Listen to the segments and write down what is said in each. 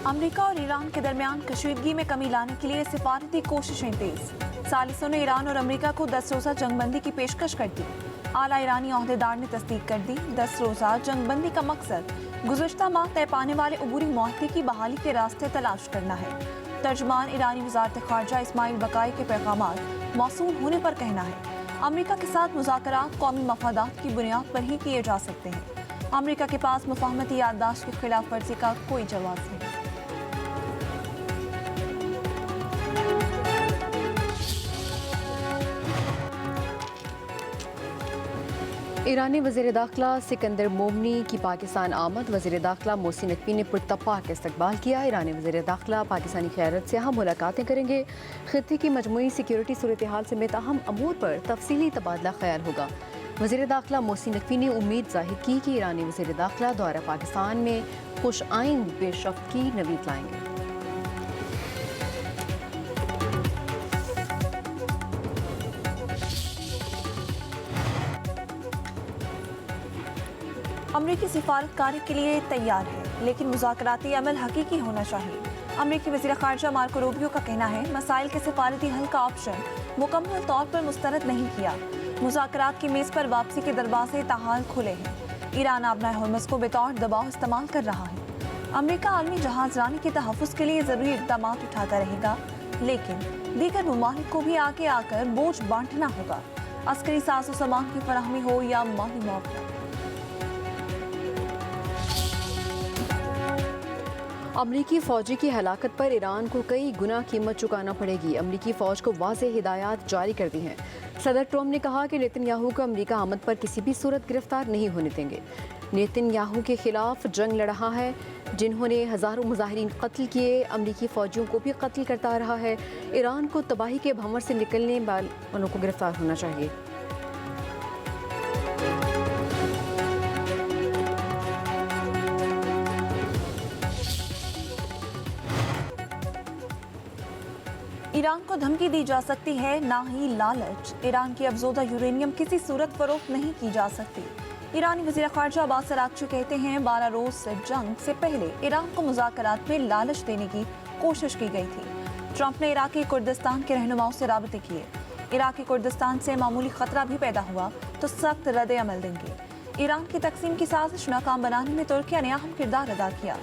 America और Iran के दरमियान कशीदगी में कमी लाने के लिए सिफारती कोशिशें तेज। सालिसों ने ईरान और अमेरिका को 10 रोज़ा जंगबंदी की पेशकश कर दी। आला ईरानी ओहदेदार ने तस्दीक कर दी। 10 रोज़ा जंगबंदी का मकसद गुज़श्ता माह तय पाने वाले अबूरी मुआहदे की बहाली के रास्ते तलाश करना है। तर्जमान ईरानी वज़ारत ख़ारजा इस्माइल बकाई के पैगामात मौसूल होने पर कहना है अमेरिका के साथ मुज़ाकरात कौमी मफादात की बुनियाद पर ही किए जा सकते हैं। अमेरिका के पास मुफाहमती याददाश्त की खिलाफ वर्जी का कोई जवाब नहीं। ईरानी वज़ीर दाखिला सिकंदर मोमनी की पाकिस्तान आमद। वज़ीर दाखिला मोहसिन नकवी ने पुरतपाक इस्तकबाल किया। ईरानी वज़ीर दाखिला पाकिस्तानी क़यादत से अहम मुलाकातें करेंगे। खित्ते की मजमूई सिक्योरिटी सूरत हाल समेत अहम अमूर पर तफसीली तबादला ख्याल होगा। वज़ीर दाखिला मोहसिन नकवी ने उम्मीद जाहिर की कि ईरानी वज़ीर दाखिला दौरा पाकिस्तान में खुश आइंद बेशफ़क़ी नवीद लाएंगे। अमरीकी सिफारतकारी के लिए तैयार है, लेकिन मुज़ाकराती अमल हकीकी होना चाहिए। अमरीकी वज़ीर ख़ारजा मार्को रूबियो का कहना है मसाइल के सिफारती हल का ऑप्शन मुकम्मल तौर पर मुस्तरद नहीं किया। मुज़ाकरात की मेज़ पर वापसी के दरवाजे ताहाल खुले हैं। ईरान आबना हॉर्मुज़ को बेतौर दबाव इस्तेमाल कर रहा है। अमरीका आलमी जहाज़ रानी के तहफ़्फ़ुज़ के लिए ज़रूरी इक़दाम उठाता रहेगा, लेकिन दीगर ममालिक को भी आगे आकर बोझ बांटना होगा। अस्करी साज़ो सामान की फराहमी हो या माली मुआवजा। अमरीकी फ़ौजी की हलाकत पर ईरान को कई गुना कीमत चुकाना पड़ेगी। अमरीकी फ़ौज को वाज़ेह हिदायत जारी कर दी हैं। सदर ट्रम्प ने कहा कि नेतन्याहू को अमरीका आमद पर किसी भी सूरत गिरफ्तार नहीं होने देंगे। नेतन्याहू के खिलाफ जंग लड़ रहा है, जिन्होंने हज़ारों मुजाहिरीन कत्ल किए, अमरीकी फ़ौजियों को भी कत्ल करता रहा है। ईरान को तबाही के भंवर से निकलने वालों को गिरफ्तार होना चाहिए। ईरान को धमकी दी जा सकती है, ना ही लालच। ईरान की अफजोदा यूरेनियम किसी सूरत फरोख्त नहीं की जा सकती। ईरानी वज़ीर ख़ारजा अब्बास अराग़ची कहते हैं 12 रोज़ जंग से पहले ईरान को मुज़ाकरात में लालच देने की कोशिश की गई थी। ट्रंप ने इराक़ी कुर्दिस्तान के रहनुमाओं से राबते किए। इराक़ी कुर्दिस्तान से मामूली ख़तरा भी पैदा हुआ तो सख्त रद्द अमल देंगे। ईरान की तकसीम की साजिश नाकाम बनाने में तुर्किया ने अहम किरदार अदा किया।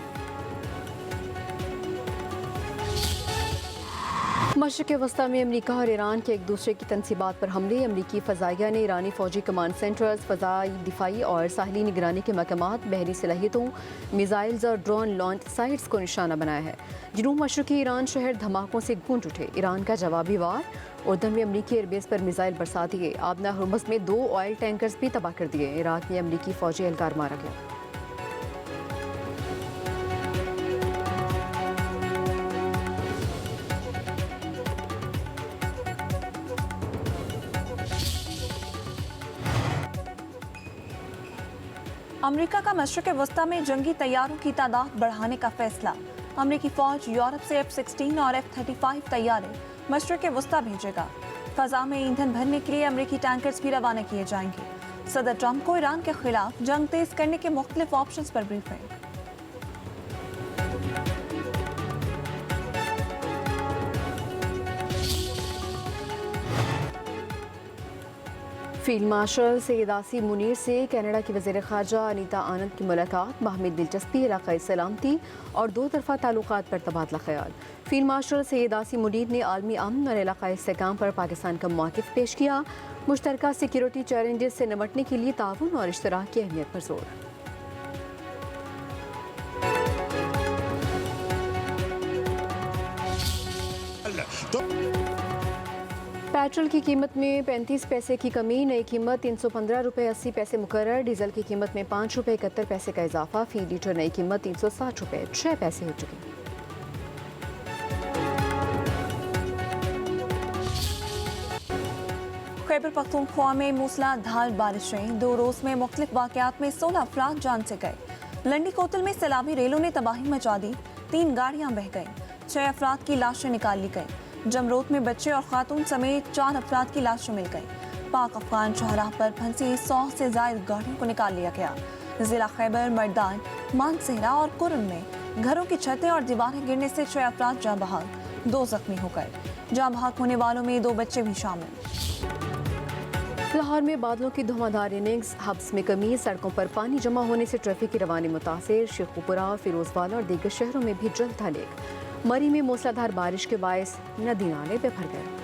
मशरिक़ वस्ता में अमरीका और ईरान के एक दूसरे की तनसीबात पर हमले। अमरीकी फ़ज़ाइया ने ईरानी फ़ौजी कमांड सेंटर्स, फ़ज़ाई दिफाई और साहली निगरानी के मकामात, बहरी सलाहियतों, मिज़ाइल्स और ड्रोन लॉन्च साइट्स को निशाना बनाया है। जनूब मशरिक़ी ईरान शहर धमाकों से गूंज उठे। ईरान का जवाबी वार। उर्दन में अमरीकी एयरबेस पर मिज़ाइल बरसा दिए। आबना हॉर्मुज़ में 2 ऑयल टैंकर्स भी तबाह कर दिए। इराक़ में अमरीकी फ़ौजी एहलकार मारा गया। अमेरिका का मशरिक़ वस्ता में जंगी तैयारों की तादाद बढ़ाने का फैसला। अमेरिकी फ़ौज यूरोप से F-16 और F-35 तैयारे मशरिक़ वस्ता भेजेगा। फ़ज़ा में ईंधन भरने के लिए अमेरिकी टैंकर्स भी रवाना किए जाएंगे। सदर ट्रंप को ईरान के खिलाफ जंग तेज करने के मुख्तलिफ ऑप्शंस पर briefing. Field marshal Syed Asim Munir से कनाडा की वज़ीर ख़ारजा अनीता आनंद की मुलाकात। बाहमी दिलचस्पी, इलाक़ाई सलामती और 2 तरफ़ा ताल्लुक़ात पर तबादला ख्याल। फील्ड मार्शल सैयद आसिम मुनीर ने आलमी अमन और इलाक़ाई इस्तेहकाम पर पाकिस्तान का मौक़िफ़ पेश किया। मुश्तरका सिक्योरिटी चैलेंजेस से निपटने के लिए ताउन और इश्तराक की अहमियत पर जोर। पेट्रोल की कीमत में 35 पैसे की कमी। नई कीमत 315 रुपये 80 पैसे मुकर्रर। डीजल की कीमत में 5 रुपये 71 पैसे का इजाफा। फ़ी लीटर नई कीमत 360 रुपये 6 पैसे हो चुकी। खैबर पख्तूनख्वा में मूसलाधार बारिशें। 2 रोज़ में मुख्तलिफ वाक़यात में 16 अफराद जान से गए। लंडी कोतल में सैलाबी रेलों ने तबाही मचा दी। 3 गाड़ियाँ बह गईं। 6 अफराद की लाशें निकाल ली गईं। जमरोत में बच्चे और खातून समेत 4 अफराद की लाशें मिल गईं। पाक अफगान शाहराह पर फंसी 100 से ज़ायद गाड़ियों को निकाल लिया गया। ज़िला खैबर, मर्दान, मानसेहरा और कुर्म में घरों की छतें और दीवारें गिरने से 6 अफराद जाँ बहक, 2 जख्मी हो गए। जाँ बहक होने वालों में 2 बच्चे भी शामिल। लाहौर में बादलों की धुआंधार इनिंग्स, हब्स में कमी, सड़कों पर पानी जमा होने से ट्रैफिक की रवानी मुतासिर। शेखुपुरा, फिरोजवाला और दीगर शहरों में भी जल था लेक। मरी में मूसलाधार बारिश के बायस नदी नाले पे भर गए।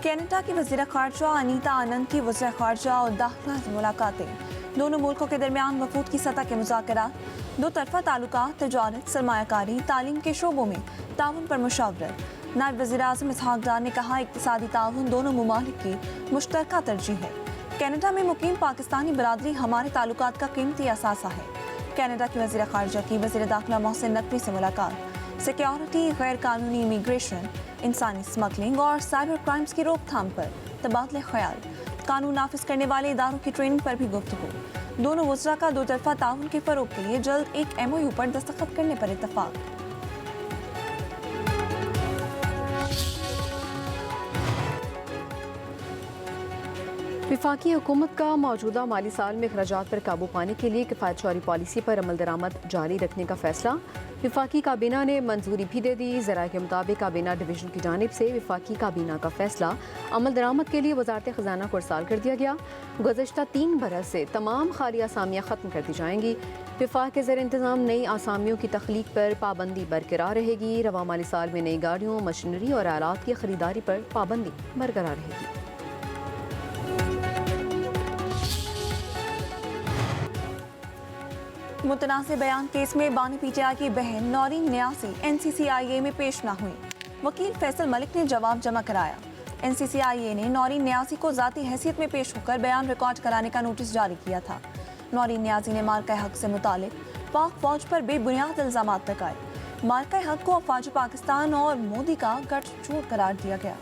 कनाडा की वज़ीर ख़ारजा अनीता आनंद की वज़ीर ख़ारजा और दाखिला से मुलाकातें। दोनों मुल्कों के दरमियान वफूद की सतह के मुज़ाकरात, दो तरफ़ा ताल्लुकात, तजारत, सरमायाकारी, तालीम के शोबों में ताउन पर मुशावरत। नायब वज़ीर आज़म इसहाक डार ने कहा, इक़्तिसादी ताउन दोनों ममालिक की मुश्तरका तरजीह है। कनाडा में मुकीम पाकिस्तानी बरादरी हमारे ताल्लुकात का कीमती असासा है। कनाडा की वज़ीर ख़ारजा की वज़ीर दाखिला मोहसिन नकवी से मुलाकात। सिक्योरिटी, गैर कानूनी इमिग्रेशन, इंसानी स्मगलिंग और साइबर क्राइम्स की रोकथाम पर तबादले ख्याल, कानून नाफिज करने वाले इदारों की ट्रेनिंग पर भी गुफ्तगू। दोनों वज़रा का दो तरफ़ा ताउन के फ़रोग़ के लिए जल्द एक MOU पर दस्तखत करने पर इत्तफ़ाक़। वफाकी हुकूमत का मौजूदा माली साल में अखराजात पर काबू पाने के लिए किफ़ायत शौरी पॉलिसी पर अमल दरामद जारी रखने का फैसला। वफाकी काबीना ने मंजूरी भी दे दी। ज़राए के मुताबिक काबीना डिवीज़न की जानिब से वफाकी काबीना का फैसला अमल दरामद के लिए वजारत ख़जाना को इरसाल कर दिया गया। गुज़श्ता 3 बरस से तमाम खाली आसामियाँ ख़त्म कर दी जाएंगी। वफाक के ज़ेर इंतज़ाम नई आसामियों की तख्लीक पर पाबंदी बरकरार रहेगी। रवा माली साल में नई गाड़ियों, मशीनरी और आलात की खरीदारी पर पाबंदी बरकरार रहेगी। मुतनाज़ बयान केस में बानी PTI की बहन नौरीन न्यासी NCCIA में पेश न हुई। वकील फैसल मलिक ने जवाब जमा कराया। NCCIA ने नौरीन न्यासी को ज़ाती हैसियत में पेश होकर बयान रिकॉर्ड कराने का नोटिस जारी किया था। नौरीन न्यासी ने मार्का हक से मुतालिक पाक फौज पर बेबुनियाद इल्ज़ामात लगाए। मार्का हक को अफवाज पाकिस्तान और मोदी का गठजोड़ करार दिया गया।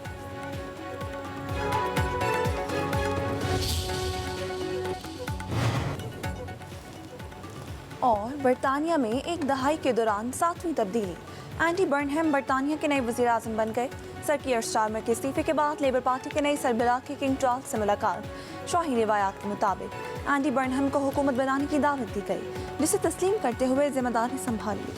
और बरतानिया में एक दहाई के दौरान 7वीं तब्दीली। एंडी बर्नहम बरतानिया के नए वज़ीर आज़म बन गए। सर कीयर स्टारमर के इस्तीफे के बाद लेबर पार्टी के नए सरबराह की किंग चार्ल्स से मुलाकात। शाही रिवायात के मुताबिक एंडी बर्नहम को हुकूमत बनाने की दावत दी गई, जिसे तस्लीम करते हुए जिम्मेदारी संभाली।